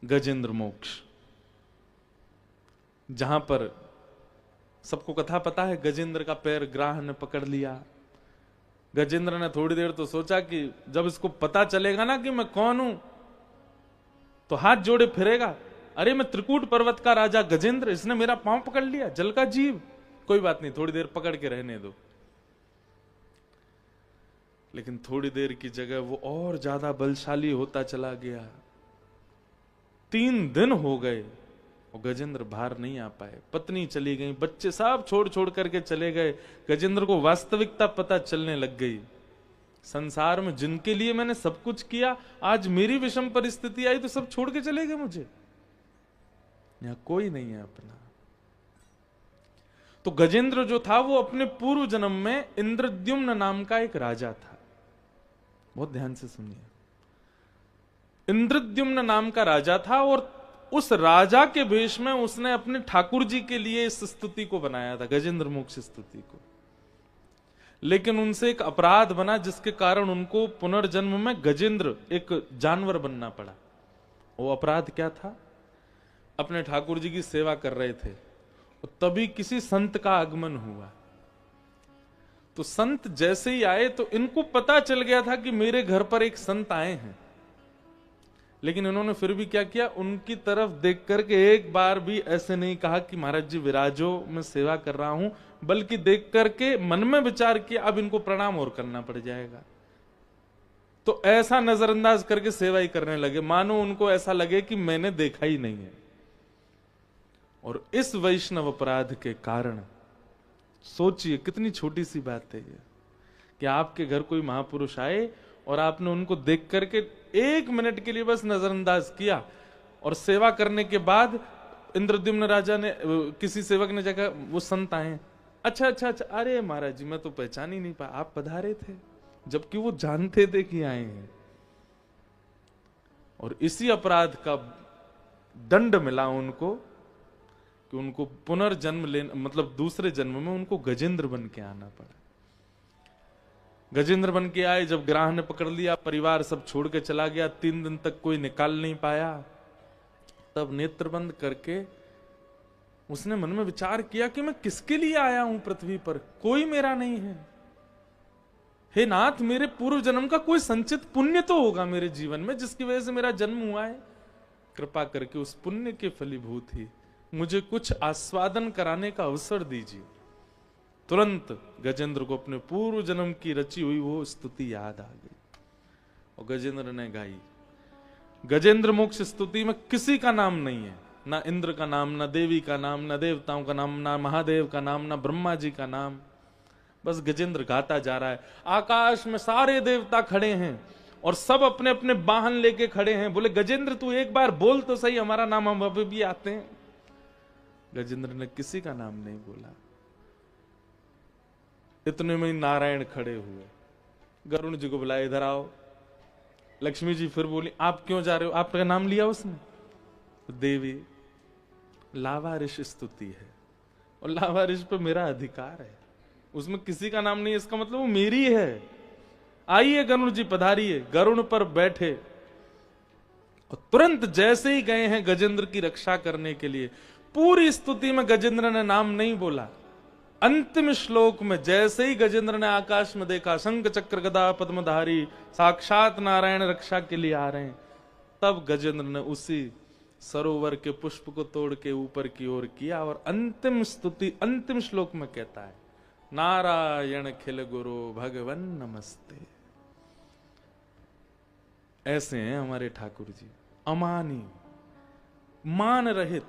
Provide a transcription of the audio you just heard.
गजेंद्र मोक्ष, जहां पर सबको कथा पता है, गजेंद्र का पैर ग्राह ने पकड़ लिया। गजेंद्र ने थोड़ी देर तो सोचा कि जब इसको पता चलेगा ना कि मैं कौन हूं तो हाथ जोड़े फिरेगा, अरे मैं त्रिकूट पर्वत का राजा गजेंद्र, इसने मेरा पांव पकड़ लिया, जल का जीव, कोई बात नहीं, थोड़ी देर पकड़ के रहने दो। लेकिन थोड़ी देर की जगह वो और ज्यादा बलशाली होता चला गया। 3 दिन हो गए और गजेंद्र बाहर नहीं आ पाए। पत्नी चली गई, बच्चे सब छोड़ छोड़ करके चले गए। गजेंद्र को वास्तविकता पता चलने लग गई, संसार में जिनके लिए मैंने सब कुछ किया, आज मेरी विषम परिस्थिति आई तो सब छोड़ के चले गए मुझे, यहां कोई नहीं है अपना। तो गजेंद्र जो था वो अपने पूर्व जन्म में इंद्रद्युम्न नाम का एक राजा था। बहुत ध्यान से सुनिए, इंद्रद्युम्न नाम का राजा था और उस राजा के वेश में उसने अपने ठाकुर जी के लिए इस स्तुति को बनाया था, गजेंद्र मोक्ष स्तुति को। लेकिन उनसे एक अपराध बना जिसके कारण उनको पुनर्जन्म में गजेंद्र एक जानवर बनना पड़ा। वो अपराध क्या था? अपने ठाकुर जी की सेवा कर रहे थे, तभी किसी संत का आगमन हुआ। तो संत जैसे ही आए तो इनको पता चल गया था कि मेरे घर पर एक संत आए हैं, लेकिन इन्होंने फिर भी क्या किया, उनकी तरफ देख करके एक बार भी ऐसे नहीं कहा कि महाराज जी विराजो, मैं सेवा कर रहा हूं, बल्कि देख करके मन में विचार किया अब इनको प्रणाम और करना पड़ जाएगा। तो ऐसा नजरअंदाज करके सेवा ही करने लगे, मानो उनको ऐसा लगे कि मैंने देखा ही नहीं है। और इस वैष्णव अपराध के कारण, सोचिए कितनी छोटी सी बात है ये, कि आपके घर कोई महापुरुष आए और आपने उनको देख करके 1 मिनट के लिए बस नजरअंदाज किया, और सेवा करने के बाद इंद्रद्युम्न राजा ने, किसी सेवक ने जगह, वो संत आए, अच्छा अच्छा अच्छा, अरे महाराज जी मैं तो पहचान ही नहीं पाया, आप पधारे थे, जबकि वो जानते थे कि आए हैं। और इसी अपराध का दंड मिला उनको कि उनको पुनर्जन्म लेना, मतलब दूसरे जन्म में उनको गजेंद्र बन के आना पड़ा। गजेंद्र बन के आए, जब ग्राह ने पकड़ लिया, परिवार सब छोड़ के चला गया, 3 दिन तक कोई निकाल नहीं पाया। तब नेत्र बंद करके उसने मन में विचार किया कि मैं किसके लिए आया हूं पृथ्वी पर, कोई मेरा नहीं है। हे नाथ, मेरे पूर्व जन्म का कोई संचित पुण्य तो होगा मेरे जीवन में जिसकी वजह से मेरा जन्म हुआ है। कृपा करके उस पुण्य के फलीभूत ही मुझे कुछ आस्वादन कराने का अवसर दीजिए। तुरंत गजेंद्र को अपने पूर्व जन्म की रची हुई वो स्तुति याद आ गई और गजेंद्र ने गाई। गजेंद्र मोक्ष स्तुति में किसी का नाम नहीं है, ना इंद्र का नाम, ना देवी का नाम, ना देवताओं का नाम, ना महादेव का नाम, ना ब्रह्मा जी का नाम। बस गजेंद्र गाता जा रहा है। आकाश में सारे देवता खड़े हैं और सब अपने अपने वाहन लेके खड़े हैं। बोले गजेंद्र तू एक बार बोल तो सही, हमारा नाम हम अभी भी आते हैं। गजेंद्र ने किसी का नाम नहीं बोला। इतने में नारायण खड़े हुए, गरुण जी को बुलाया, इधर आओ। लक्ष्मी जी फिर बोली, आप क्यों जा रहे हो, आपका नाम लिया उसने? देवी, लावारिश स्तुति है और लावारिश पे मेरा अधिकार है, उसमें किसी का नाम नहीं है, इसका मतलब वो मेरी है। आइए गरुण जी पधारिए। गरुण पर बैठे और तुरंत जैसे ही गए हैं गजेंद्र की रक्षा करने के लिए, पूरी स्तुति में गजेंद्र ने नाम नहीं बोला। अंतिम श्लोक में जैसे ही गजेंद्र ने आकाश में देखा, शंख चक्र गदा पद्मधारी साक्षात नारायण रक्षा के लिए आ रहे हैं, तब गजेंद्र ने उसी सरोवर के पुष्प को तोड़ के ऊपर की ओर किया और अंतिम स्तुति अंतिम श्लोक में कहता है, नारायण खिल गुरु भगवन नमस्ते। ऐसे हैं हमारे ठाकुर जी, अमानी, मान रहित,